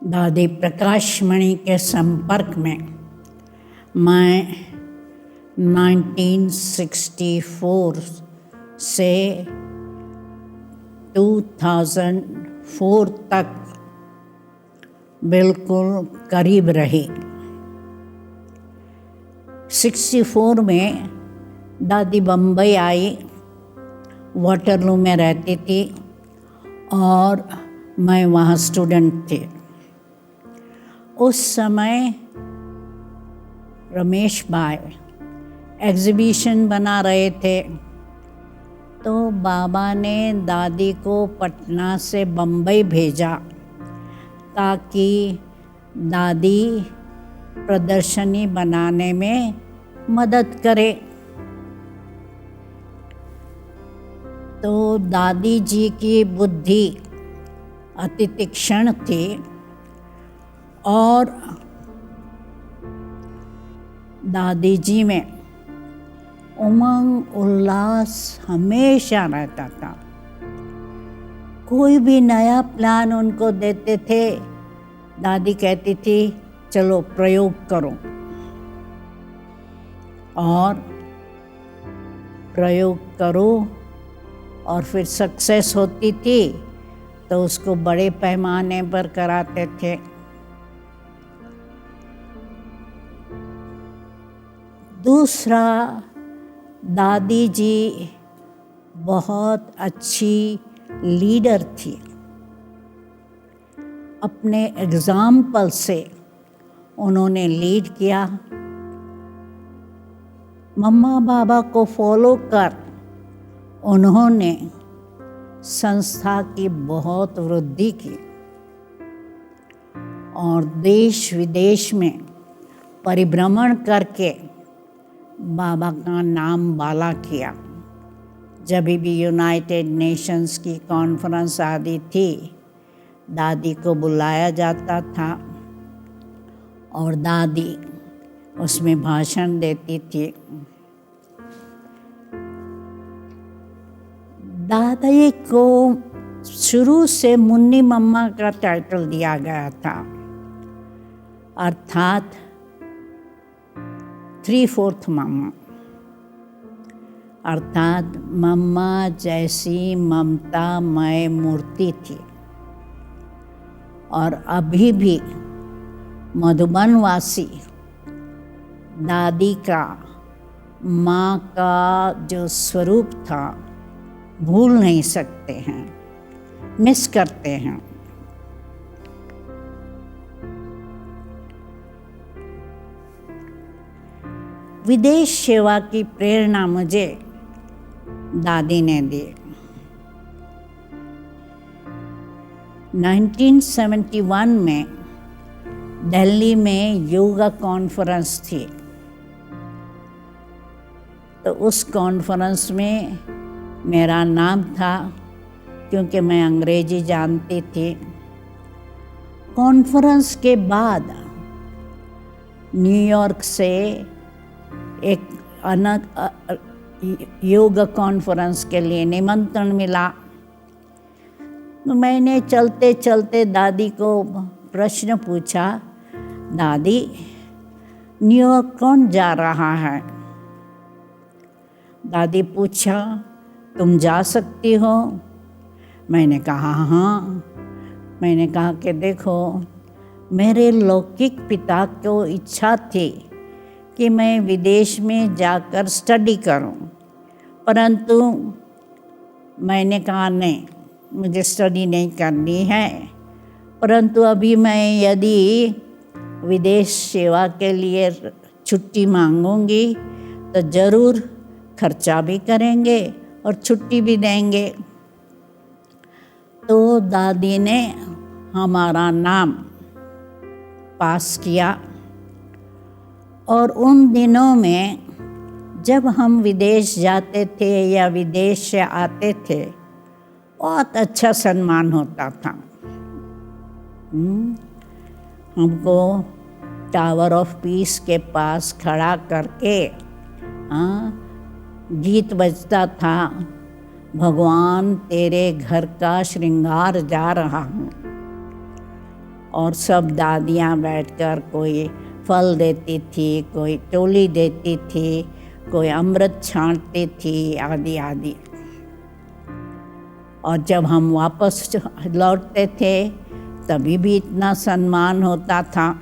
दादी प्रकाशमणि के संपर्क में मैं 1964 से 2004 तक बिल्कुल करीब रही। 64 में दादी बम्बई आई, वाटरलू में रहती थी और मैं वहाँ स्टूडेंट थी। उस समय रमेश भाई एग्ज़िबिशन बना रहे थे, तो बाबा ने दादी को पटना से बम्बई भेजा ताकि दादी प्रदर्शनी बनाने में मदद करे। तो दादी जी की बुद्धि अति तीक्ष्ण थी और दादी जी में उमंग उल्लास हमेशा रहता था। कोई भी नया प्लान उनको देते थे, दादी कहती थी चलो प्रयोग करो, और प्रयोग करो और फिर सक्सेस होती थी तो उसको बड़े पैमाने पर कराते थे। दूसरा, दादी जी बहुत अच्छी लीडर थी। अपने एग्ज़ाम्पल से उन्होंने लीड किया। मम्मा बाबा को फॉलो कर उन्होंने संस्था की बहुत वृद्धि की और देश विदेश में परिभ्रमण करके बाबा का नाम बाला किया। जब भी यूनाइटेड नेशंस की कॉन्फ्रेंस आदि थी, दादी को बुलाया जाता था और दादी उसमें भाषण देती थी। दादी को शुरू से मुन्नी मम्मा का टाइटल दिया गया था, अर्थात 3/4 मम्मा, अर्थात मम्मा जैसी ममतामय मूर्ति थी। और अभी भी मधुबनवासी दादी का माँ का जो स्वरूप था भूल नहीं सकते हैं, मिस करते हैं। विदेश सेवा की प्रेरणा मुझे दादी ने दी। 1971 में दिल्ली में योगा कॉन्फ्रेंस थी, तो उस कॉन्फ्रेंस में मेरा नाम था क्योंकि मैं अंग्रेजी जानती थी। कॉन्फ्रेंस के बाद न्यूयॉर्क से एक योग कॉन्फ्रेंस के लिए निमंत्रण मिला। मैंने चलते चलते दादी को प्रश्न पूछा, दादी न्यूयॉर्क कौन जा रहा है? दादी पूछा, तुम जा सकती हो? मैंने कहा हाँ। मैंने कहा कि देखो, मेरे लौकिक पिता को इच्छा थी कि मैं विदेश में जाकर स्टडी करूं, परंतु मैंने कहा नहीं, मुझे स्टडी नहीं करनी है, परंतु अभी मैं यदि विदेश सेवा के लिए छुट्टी मांगूंगी तो ज़रूर खर्चा भी करेंगे और छुट्टी भी देंगे। तो दादी ने हमारा नाम पास किया और उन दिनों में जब हम विदेश जाते थे या विदेश से आते थे, बहुत अच्छा सम्मान होता था। हमको टावर ऑफ पीस के पास खड़ा करके गीत बजता था, भगवान तेरे घर का श्रृंगार जा रहा हूँ। और सब दादियाँ बैठकर कोई फल देती थी, कोई टोली देती थी, कोई अमृत छांटती थी, आदि आदि। और जब हम वापस लौटते थे तभी भी इतना सम्मान होता था।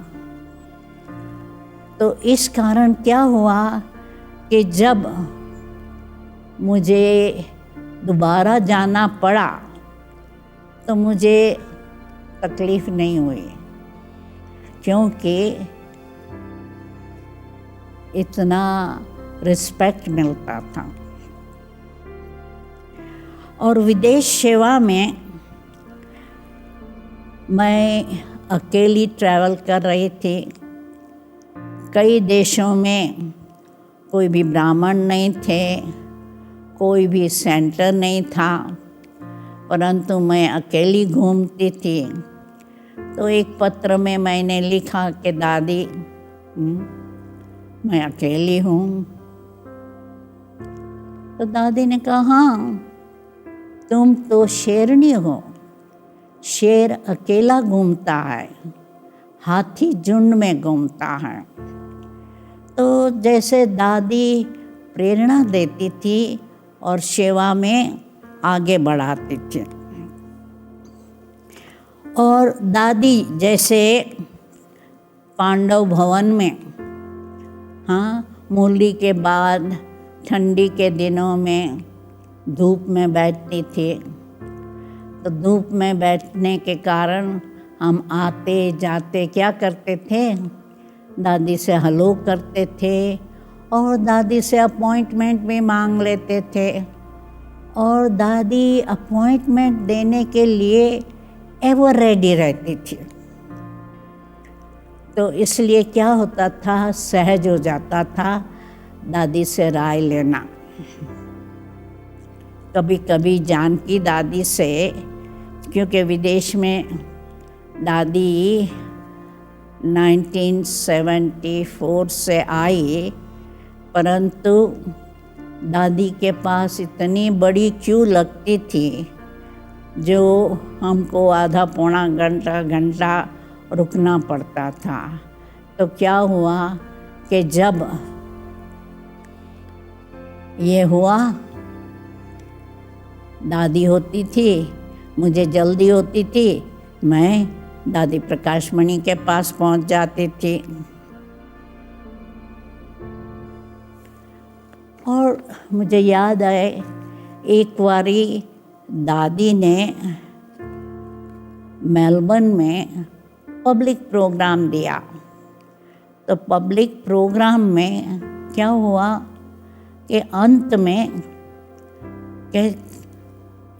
तो इस कारण क्या हुआ कि जब मुझे दोबारा जाना पड़ा तो मुझे तकलीफ़ नहीं हुई, क्योंकि इतना रिस्पेक्ट मिलता था। और विदेश सेवा में मैं अकेली ट्रैवल कर रही थी। कई देशों में कोई भी ब्राह्मण नहीं थे, कोई भी सेंटर नहीं था, परंतु मैं अकेली घूमती थी। तो एक पत्र में मैंने लिखा कि दादी मैं अकेली हूँ। तो दादी ने कहा हाँ, तुम तो शेरनी हो, शेर अकेला घूमता है, हाथी झुंड में घूमता है। तो जैसे दादी प्रेरणा देती थी और सेवा में आगे बढ़ाती थी। और दादी जैसे पांडव भवन में, हाँ, मूली के बाद ठंडी के दिनों में धूप में बैठती थी। तो धूप में बैठने के कारण हम आते जाते क्या करते थे, दादी से हेलो करते थे और दादी से अपॉइंटमेंट भी मांग लेते थे। और दादी अपॉइंटमेंट देने के लिए एवर रेडी रहती थी। तो इसलिए क्या होता था, सहज हो जाता था दादी से राय लेना। कभी कभी जानकी दादी से, क्योंकि विदेश में दादी 1974 से आई, परंतु दादी के पास इतनी बड़ी क्यू लगती थी जो हमको आधा पौना घंटा रुकना पड़ता था। तो क्या हुआ कि जब ये हुआ, दादी होती थी, मुझे जल्दी होती थी, मैं दादी प्रकाशमणि के पास पहुंच जाती थी। और मुझे याद आए, एक बारी दादी ने मेलबर्न में पब्लिक प्रोग्राम दिया। तो पब्लिक प्रोग्राम में क्या हुआ कि अंत में कि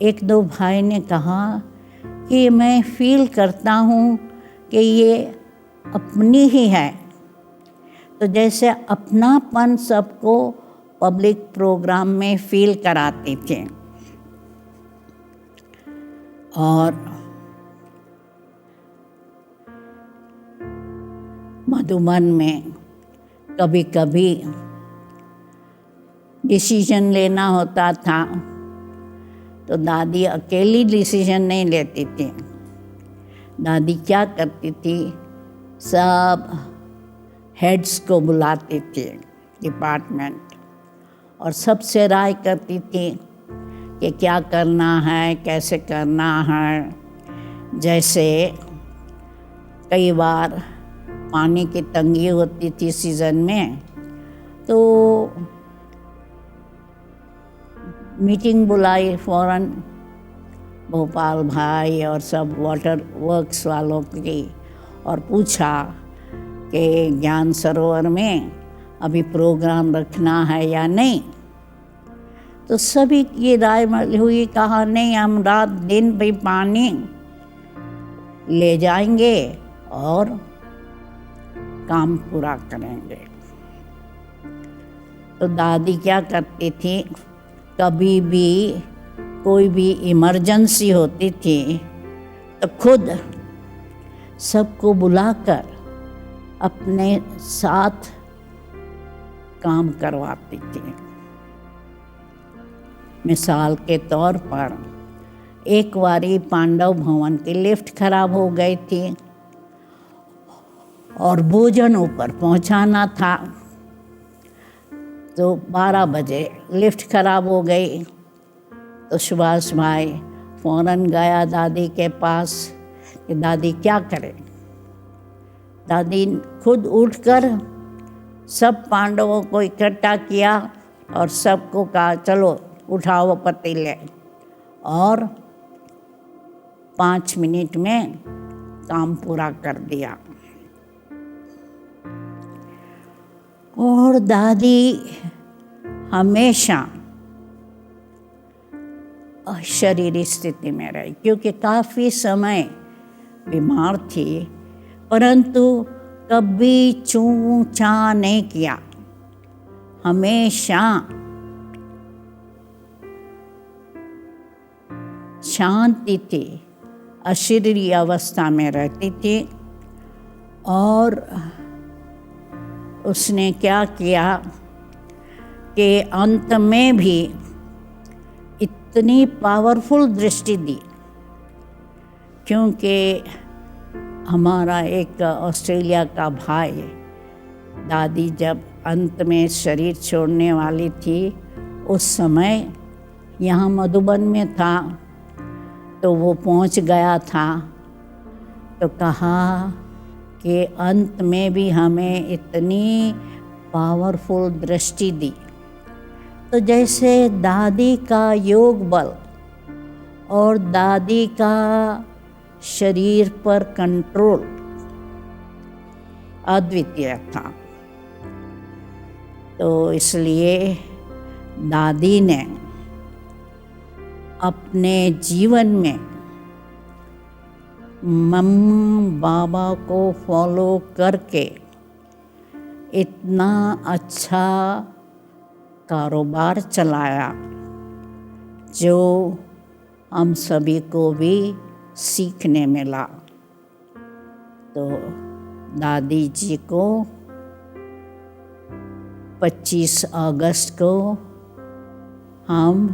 एक दो भाई ने कहा कि मैं फील करता हूँ कि ये अपनी ही है। तो जैसे अपनापन सबको पब्लिक प्रोग्राम में फील कराते थे। और मधुबन में कभी कभी डिसीजन लेना होता था तो दादी अकेली डिसीजन नहीं लेती थी। दादी क्या करती थी, सब हेड्स को बुलाती थी डिपार्टमेंट, और सबसे राय करती थी कि क्या करना है, कैसे करना है। जैसे कई बार पानी की तंगी होती थी सीज़न में, तो मीटिंग बुलाई फ़ौरन भोपाल भाई और सब वाटर वर्क्स वालों की, और पूछा कि ज्ञान सरोवर में अभी प्रोग्राम रखना है या नहीं। तो सभी की राय हुई, कहा नहीं, हम रात दिन भी पानी ले जाएंगे और काम पूरा करेंगे। तो दादी क्या करती थी, कभी भी कोई भी इमरजेंसी होती थी तो खुद सबको बुलाकर अपने साथ काम करवाती थी। मिसाल के तौर पर एक बारी पांडव भवन की लिफ्ट खराब हो गई थी, और भोजन ऊपर पहुंचाना था। तो 12 बजे लिफ्ट खराब हो गई, तो सुभाष भाई फ़ौरन गया दादी के पास कि दादी क्या करें। दादी खुद उठकर सब पांडवों को इकट्ठा किया और सबको कहा चलो उठाओ पतीले, और 5 मिनट में काम पूरा कर दिया। और दादी हमेशा शरीर स्थिति में रही, क्योंकि काफ़ी समय बीमार थी, परंतु कभी चूं चां नहीं किया। हमेशा शांति थी, अशरीरी अवस्था में रहती थी। और उसने क्या किया कि अंत में भी इतनी पावरफुल दृष्टि दी, क्योंकि हमारा एक ऑस्ट्रेलिया का भाई, दादी जब अंत में शरीर छोड़ने वाली थी उस समय यहाँ मधुबन में था, तो वो पहुँच गया था। तो कहा कि अंत में भी हमें इतनी पावरफुल दृष्टि दी। तो जैसे दादी का योग बल और दादी का शरीर पर कंट्रोल अद्वितीय था, तो इसलिए दादी ने अपने जीवन में मम्मा बाबा को फॉलो करके इतना अच्छा कारोबार चलाया, जो हम सभी को भी सीखने मिला। तो दादी जी को 25 अगस्त को हम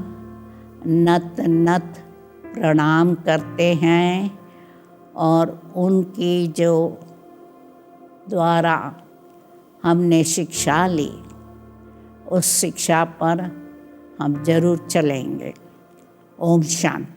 नत नत प्रणाम करते हैं, और उनकी जो द्वारा हमने शिक्षा ली, उस शिक्षा पर हम जरूर चलेंगे। ओम शांति।